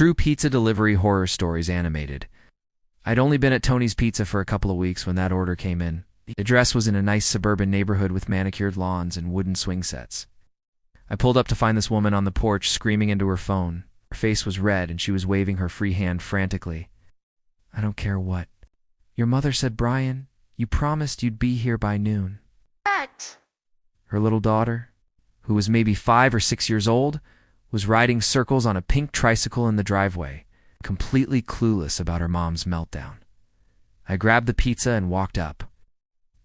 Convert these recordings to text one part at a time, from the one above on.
True pizza delivery horror stories animated. I'd only been at Tony's Pizza for a couple of weeks when that order came in. The address was in a nice suburban neighborhood with manicured lawns and wooden swing sets. I pulled up to find this woman on the porch screaming into her phone. Her face was red and she was waving her free hand frantically. "I don't care what. Your mother said, Brian, you promised you'd be here by noon." What? Her little daughter, who was maybe 5 or 6 years old, was riding circles on a pink tricycle in the driveway, completely clueless about her mom's meltdown. I grabbed the pizza and walked up.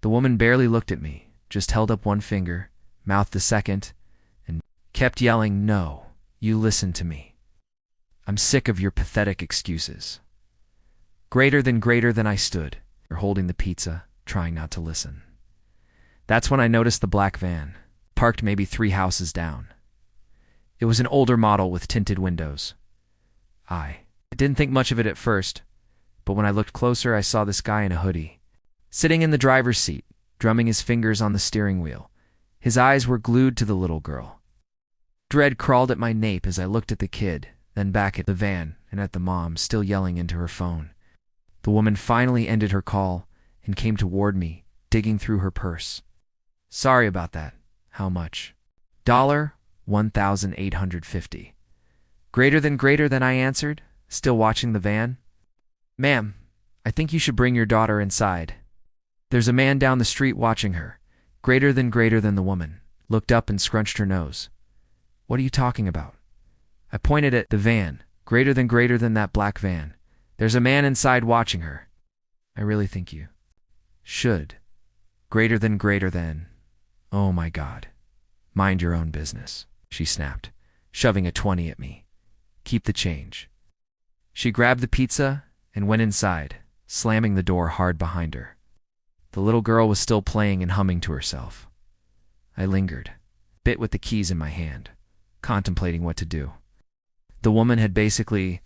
The woman barely looked at me, just held up one finger, mouthed the second, and kept yelling, "No, you listen to me. I'm sick of your pathetic excuses." Greater than I stood, holding the pizza, trying not to listen. That's when I noticed the black van, parked maybe 3 houses down. It was an older model with tinted windows. I didn't think much of it at first, but when I looked closer I saw this guy in a hoodie, sitting in the driver's seat, drumming his fingers on the steering wheel. His eyes were glued to the little girl. Dread crawled at my nape as I looked at the kid, then back at the van and at the mom still yelling into her phone. The woman finally ended her call and came toward me, digging through her purse. "Sorry about that. How much?" $1,850. Greater than I answered, still watching the van. "Ma'am, I think you should bring your daughter inside. There's a man down the street watching her." Greater than the woman looked up and scrunched her nose. "What are you talking about?" I pointed at the van. Greater than that black van. "There's a man inside watching her." "I really think you should." Greater than. "Oh my God. Mind your own business," she snapped, shoving a 20 at me. "Keep the change." She grabbed the pizza and went inside, slamming the door hard behind her. The little girl was still playing and humming to herself. I lingered, bit with the keys in my hand, contemplating what to do. The woman had basically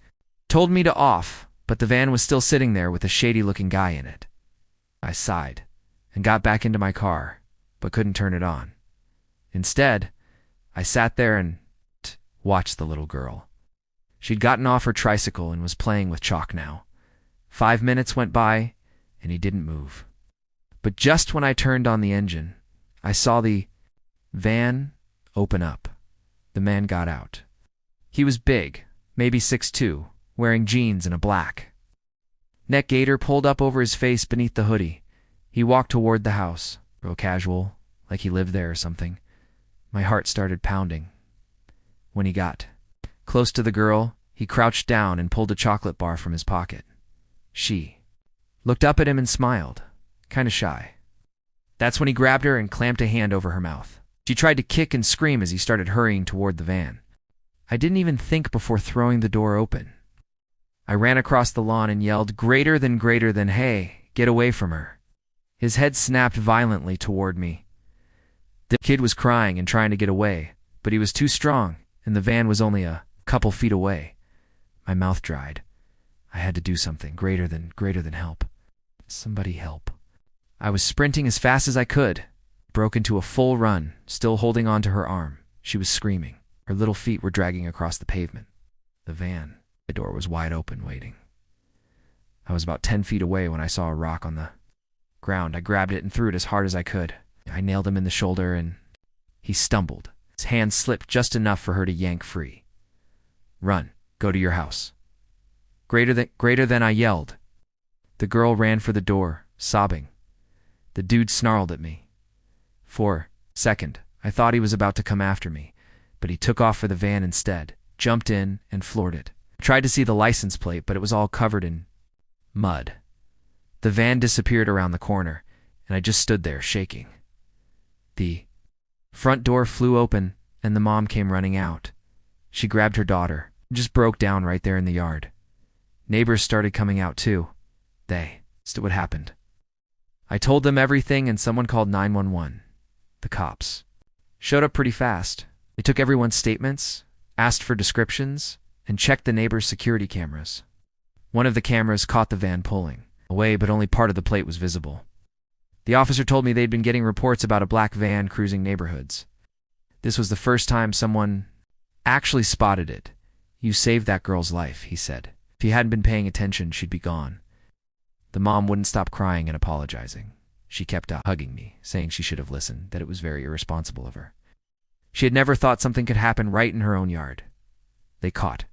told me to off, but the van was still sitting there with a shady-looking guy in it. I sighed and got back into my car, but couldn't turn it on. Instead, I sat there and watched the little girl. She'd gotten off her tricycle and was playing with chalk now. 5 minutes went by, and he didn't move. But just when I turned on the engine, I saw the van open up. The man got out. He was big, maybe 6'2", wearing jeans and a black neck gaiter pulled up over his face beneath the hoodie. He walked toward the house, real casual, like he lived there or something. My heart started pounding. When he got close to the girl, he crouched down and pulled a chocolate bar from his pocket. She looked up at him and smiled, kind of shy. That's when he grabbed her and clamped a hand over her mouth. She tried to kick and scream as he started hurrying toward the van. I didn't even think before throwing the door open. I ran across the lawn and yelled, greater than, "Hey, get away from her." His head snapped violently toward me. The kid was crying and trying to get away, but he was too strong, and the van was only a couple feet away. My mouth dried. I had to do something greater than help. Somebody help. I was sprinting as fast as I could, broke into a full run, still holding on to her arm. She was screaming. Her little feet were dragging across the pavement. The door was wide open, waiting. I was about 10 feet away when I saw a rock on the ground. I grabbed it and threw it as hard as I could. I nailed him in the shoulder and he stumbled. His hand slipped just enough for her to yank free. "Run. Go to your house." Greater than I yelled. The girl ran for the door, sobbing. The dude snarled at me. For a second, I thought he was about to come after me, but he took off for the van instead, jumped in, and floored it. I tried to see the license plate, but it was all covered in mud. The van disappeared around the corner, and I just stood there, shaking. The front door flew open, and the mom came running out. She grabbed her daughter, just broke down right there in the yard. Neighbors started coming out too. They asked what happened. I told them everything, and someone called 911. The cops showed up pretty fast. They took everyone's statements, asked for descriptions, and checked the neighbors' security cameras. One of the cameras caught the van pulling away, but only part of the plate was visible. The officer told me they'd been getting reports about a black van cruising neighborhoods. This was the first time someone actually spotted it, You saved that girl's life, he said. If he hadn't been paying attention, she'd be gone. The mom wouldn't stop crying and apologizing. She kept hugging me, saying she should have listened, that it was very irresponsible of her. She had never thought something could happen right in her own yard. They caught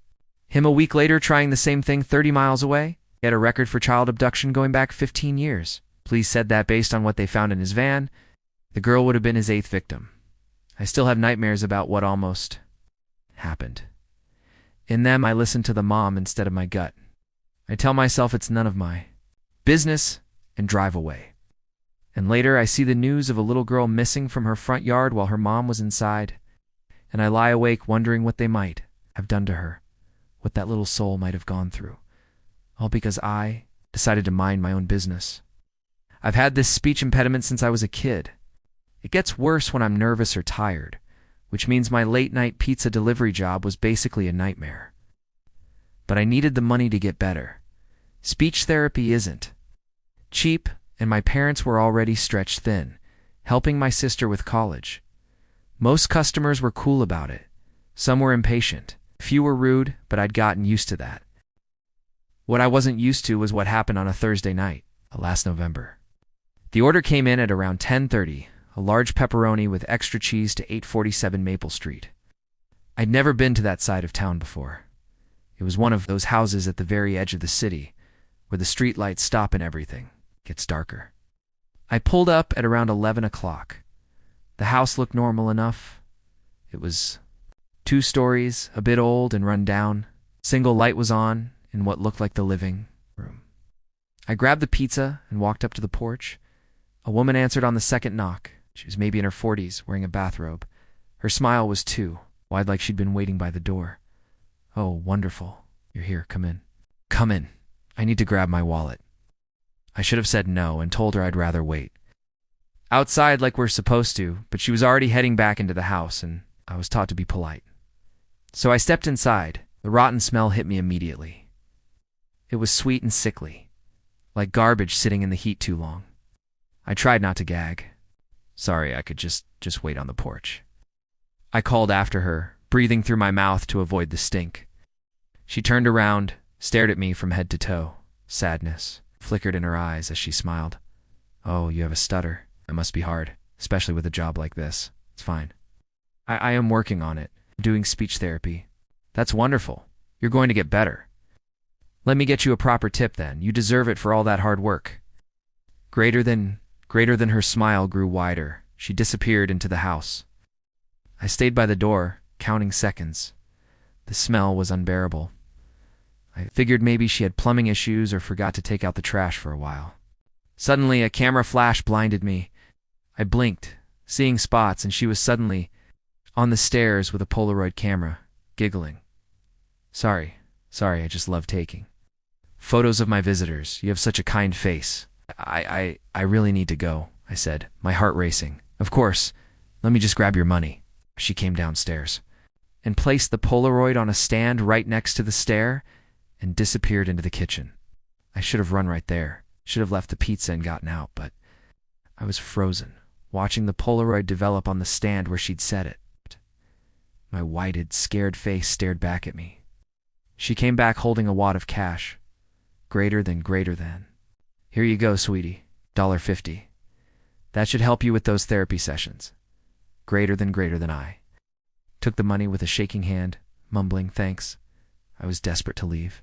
him a week later trying the same thing 30 miles away. He had a record for child abduction going back 15 years. Police said that based on what they found in his van, the girl would have been his 8th victim. I still have nightmares about what almost happened. In them, I listen to the mom instead of my gut. I tell myself it's none of my business and drive away. And later, I see the news of a little girl missing from her front yard while her mom was inside, and I lie awake wondering what they might have done to her, what that little soul might have gone through, all because I decided to mind my own business. I've had this speech impediment since I was a kid. It gets worse when I'm nervous or tired, which means my late-night pizza delivery job was basically a nightmare. But I needed the money to get better. Speech therapy isn't cheap, and my parents were already stretched thin, helping my sister with college. Most customers were cool about it. Some were impatient. Few were rude, but I'd gotten used to that. What I wasn't used to was what happened on a Thursday night, last November. The order came in at around 10:30, a large pepperoni with extra cheese to 847 Maple Street. I'd never been to that side of town before. It was one of those houses at the very edge of the city, where the street lights stop and everything gets darker. I pulled up at around 11 o'clock. The house looked normal enough. It was 2 stories, a bit old and run down. Single light was on in what looked like the living room. I grabbed the pizza and walked up to the porch. A woman answered on the second knock. She was maybe in her 40s, wearing a bathrobe. Her smile was too wide, like she'd been waiting by the door. "Oh, wonderful. You're here. Come in." "Come in. I need to grab my wallet." I should have said no and told her I'd rather wait outside like we're supposed to, but she was already heading back into the house, and I was taught to be polite. So I stepped inside. The rotten smell hit me immediately. It was sweet and sickly, like garbage sitting in the heat too long. I tried not to gag. Sorry, I could just wait on the porch. I called after her, breathing through my mouth to avoid the stink. She turned around, stared at me from head to toe. Sadness flickered in her eyes as she smiled. "Oh, you have a stutter. It must be hard, especially with a job like this. It's fine. I am working on it, doing speech therapy." "That's wonderful. You're going to get better. Let me get you a proper tip then. You deserve it for all that hard work." Greater than her smile grew wider. She disappeared into the house. I stayed by the door, counting seconds. The smell was unbearable. I figured maybe she had plumbing issues or forgot to take out the trash for a while. Suddenly, a camera flash blinded me. I blinked, seeing spots, and she was suddenly on the stairs with a Polaroid camera, giggling. Sorry, I just love taking photos of my visitors. You have such a kind face." I really need to go," I said, my heart racing. "Of course. Let me just grab your money." She came downstairs and placed the Polaroid on a stand right next to the stair and disappeared into the kitchen. I should have run right there, should have left the pizza and gotten out, but I was frozen, watching the Polaroid develop on the stand where she'd set it. My whited, scared face stared back at me. She came back holding a wad of cash. Greater than. "Here you go, sweetie. $1.50. That should help you with those therapy sessions." Greater than I took the money with a shaking hand, mumbling thanks. I was desperate to leave.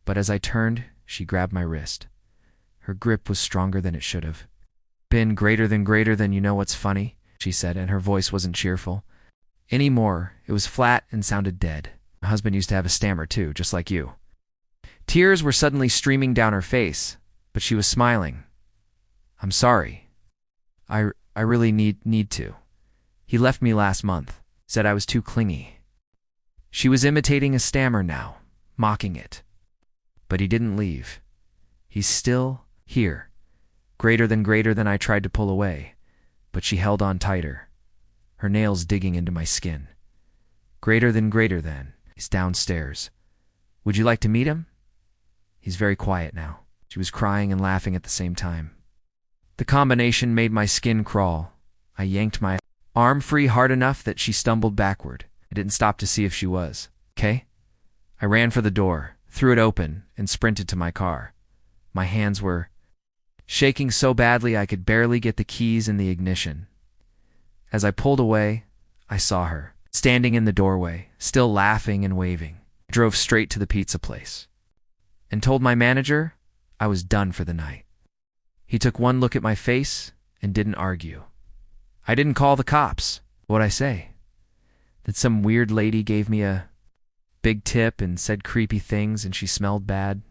But as I turned, she grabbed my wrist. Her grip was stronger than it should have. "Been greater than you know what's funny," she said, and her voice wasn't cheerful anymore. It was flat and sounded dead. My husband used to have a stammer too, just like you. Tears were suddenly streaming down her face, but she was smiling. "I'm sorry. I really need to. He left me last month, said I was too clingy." She was imitating a stammer now, mocking it. But he didn't leave. He's still here. Greater than I tried to pull away, but she held on tighter, her nails digging into my skin. Greater than. He's downstairs. Would you like to meet him? He's very quiet now. She was crying and laughing at the same time. The combination made my skin crawl. I yanked my arm free hard enough that she stumbled backward. I didn't stop to see if she was okay. I ran for the door, threw it open, and sprinted to my car. My hands were shaking so badly I could barely get the keys in the ignition. As I pulled away, I saw her, standing in the doorway, still laughing and waving. I drove straight to the pizza place and told my manager I was done for the night. He took one look at my face and didn't argue. I didn't call the cops. What'd I say? That some weird lady gave me a big tip and said creepy things and she smelled bad?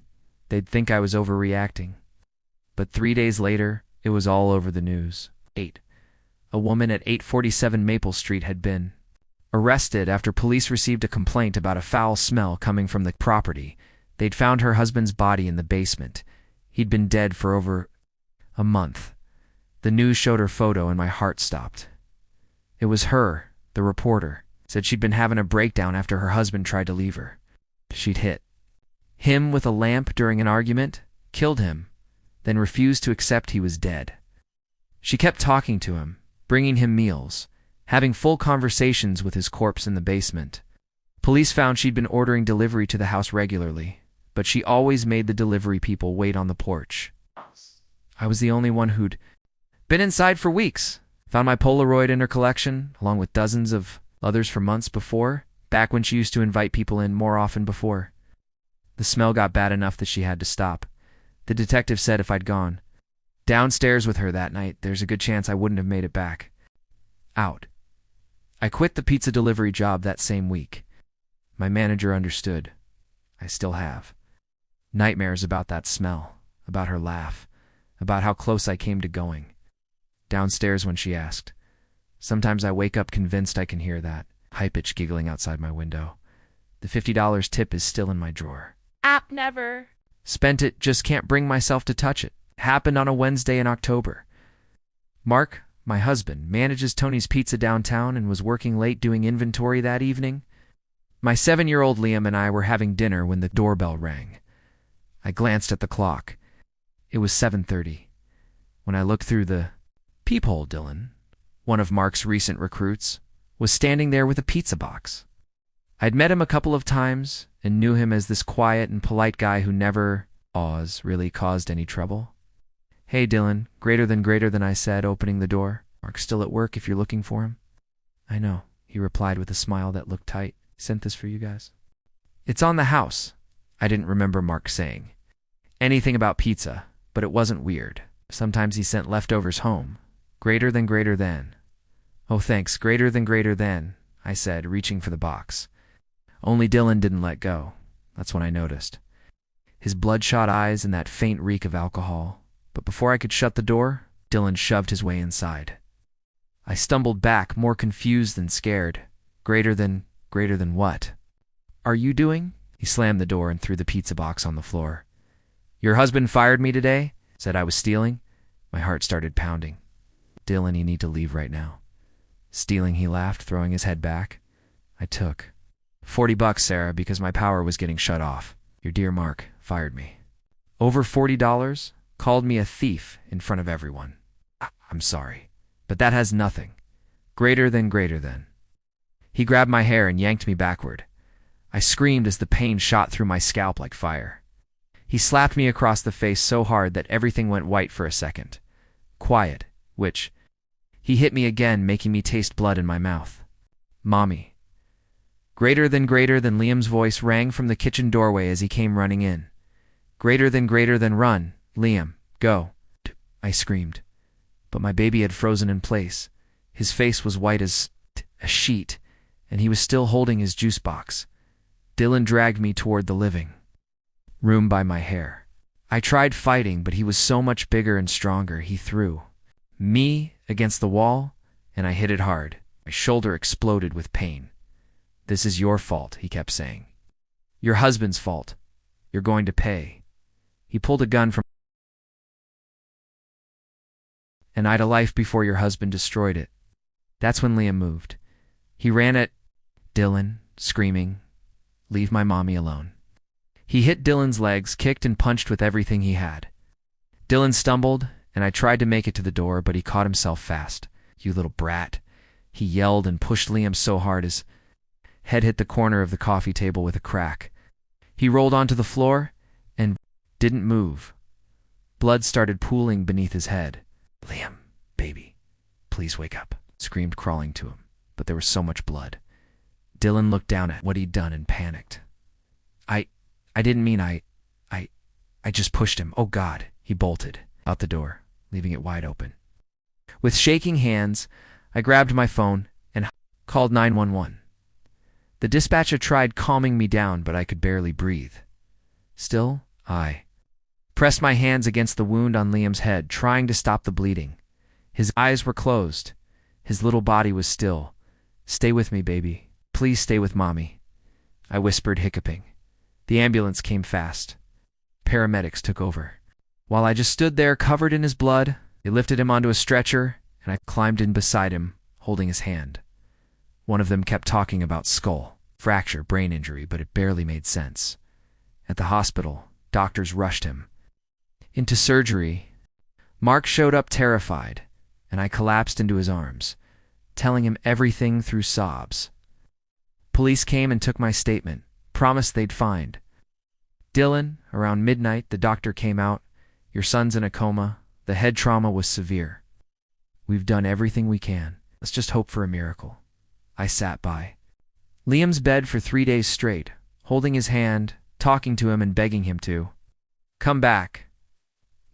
They'd think I was overreacting. But 3 days later, it was all over the news. A woman at 847 Maple Street had been arrested after police received a complaint about a foul smell coming from the property. They'd found her husband's body in the basement. He'd been dead for over a month. The news showed her photo and my heart stopped. It was her, the reporter, said she'd been having a breakdown after her husband tried to leave her. She'd hit him with a lamp during an argument, killed him, then refused to accept he was dead. She kept talking to him, bringing him meals, having full conversations with his corpse in the basement. Police found she'd been ordering delivery to the house regularly, but she always made the delivery people wait on the porch. I was the only one who'd been inside for weeks. Found my Polaroid in her collection, along with dozens of others for months before, back when she used to invite people in more often before. The smell got bad enough that she had to stop. The detective said if I'd gone downstairs with her that night, there's a good chance I wouldn't have made it back out. I quit the pizza delivery job that same week. My manager understood. I still have nightmares about that smell, about her laugh, about how close I came to going downstairs when she asked. Sometimes I wake up convinced I can hear that high-pitched giggling outside my window. The $50 tip is still in my drawer. App never. Spent it, just can't bring myself to touch it. Happened on a Wednesday in October. Mark, my husband, manages Tony's Pizza downtown and was working late doing inventory that evening. My 7-year-old Liam and I were having dinner when the doorbell rang. I glanced at the clock. It was 7:30. When I looked through the peephole, Dylan, one of Mark's recent recruits, was standing there with a pizza box. I'd met him a couple of times and knew him as this quiet and polite guy who never really caused any trouble. Hey, Dylan, greater than I said, opening the door. Mark's still at work if you're looking for him. I know, he replied with a smile that looked tight. Sent this for you guys. It's on the house. I didn't remember Mark saying anything about pizza, but it wasn't weird. Sometimes he sent leftovers home. Greater than. Oh, thanks, greater than, I said, reaching for the box. Only Dylan didn't let go. That's when I noticed his bloodshot eyes and that faint reek of alcohol. But before I could shut the door, Dylan shoved his way inside. I stumbled back, more confused than scared. Greater than what? Are you doing? He slammed the door and threw the pizza box on the floor. Your husband fired me today? Said I was stealing? My heart started pounding. Dylan, you need to leave right now. Stealing, he laughed, throwing his head back. I took $40, Sarah, because my power was getting shut off. Your dear Mark fired me. Over $40? Called me a thief in front of everyone. I'm sorry, but that has nothing. Greater than. He grabbed my hair and yanked me backward. I screamed as the pain shot through my scalp like fire. He slapped me across the face so hard that everything went white for a second. Quiet, which he hit me again, making me taste blood in my mouth. Mommy. Greater than Liam's voice rang from the kitchen doorway as he came running in. Greater than run, Liam, go, I screamed. But my baby had frozen in place. His face was white as a sheet, and he was still holding his juice box. Dylan dragged me toward the living room by my hair. I tried fighting, but he was so much bigger and stronger. He threw me against the wall, and I hit it hard. My shoulder exploded with pain. This is your fault, he kept saying. Your husband's fault. You're going to pay. He pulled a gun from and I'd a life before your husband destroyed it. That's when Liam moved. He ran at Dylan, screaming, leave my mommy alone. He hit Dylan's legs, kicked and punched with everything he had. Dylan stumbled, and I tried to make it to the door, but he caught himself fast. You little brat. He yelled and pushed Liam so hard his head hit the corner of the coffee table with a crack. He rolled onto the floor and didn't move. Blood started pooling beneath his head. "Liam, baby, please wake up," screamed, crawling to him, but there was so much blood. Dylan looked down at what he'd done and panicked. I didn't mean I just pushed him. Oh God." He bolted out the door, leaving it wide open. With shaking hands, I grabbed my phone and called 911. The dispatcher tried calming me down, but I could barely breathe. Still, I pressed my hands against the wound on Liam's head, trying to stop the bleeding. His eyes were closed. His little body was still. "Stay with me, baby. Please stay with Mommy," I whispered, hiccuping. The ambulance came fast. Paramedics took over. While I just stood there, covered in his blood, they lifted him onto a stretcher, and I climbed in beside him, holding his hand. One of them kept talking about skull fracture, brain injury, but it barely made sense. At the hospital, doctors rushed him into surgery. Mark showed up terrified, and I collapsed into his arms, telling him everything through sobs. Police came and took my statement, promised they'd find Dylan. Around midnight, the doctor came out. "Your son's in a coma. The head trauma was severe. We've done everything we can. Let's just hope for a miracle." I sat by Liam's bed for 3 days straight, holding his hand, talking to him and begging him to come back.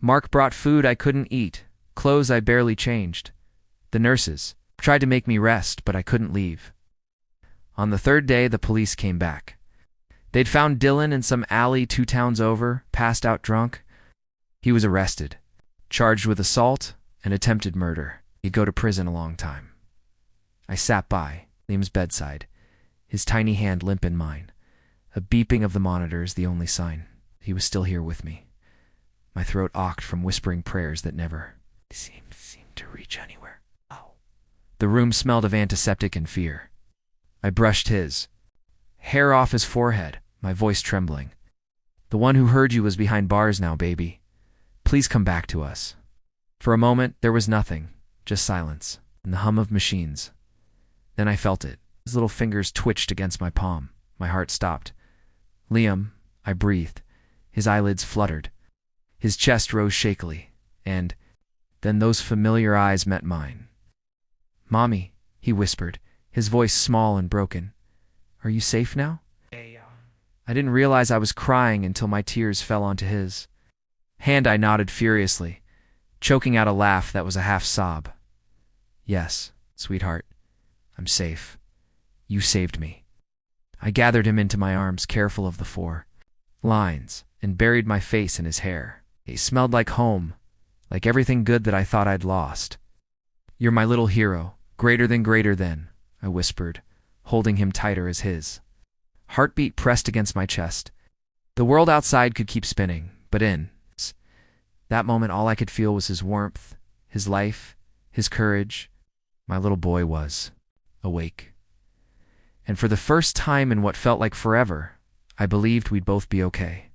Mark brought food I couldn't eat, clothes I barely changed. The nurses tried to make me rest, but I couldn't leave. On the 3rd day, the police came back. They'd found Dylan in some alley 2 towns over, passed out drunk. He was arrested, charged with assault and attempted murder. He'd go to prison a long time. I sat by Liam's bedside, his tiny hand limp in mine. A beeping of the monitors, the only sign he was still here with me. My throat ached from whispering prayers that never seemed to reach anywhere. Oh. The room smelled of antiseptic and fear. I brushed his hair off his forehead, my voice trembling. "The one who heard you was behind bars now, baby. Please come back to us." For a moment, there was nothing, just silence and the hum of machines. Then I felt it. His little fingers twitched against my palm. My heart stopped. "Liam," I breathed. His eyelids fluttered. His chest rose shakily, and then those familiar eyes met mine. "Mommy," he whispered, his voice small and broken. "Are you safe now?" I didn't realize I was crying until my tears fell onto his hand. I nodded furiously, choking out a laugh that was a half sob. "Yes, sweetheart, I'm safe. You saved me." I gathered him into my arms, careful of the 4 lines, and buried my face in his hair. He smelled like home, like everything good that I thought I'd lost. "You're my little hero, greater than," I whispered, holding him tighter as his heartbeat pressed against my chest. The world outside could keep spinning, but in that moment all I could feel was his warmth, his life, his courage. My little boy was awake. And for the first time in what felt like forever, I believed we'd both be okay.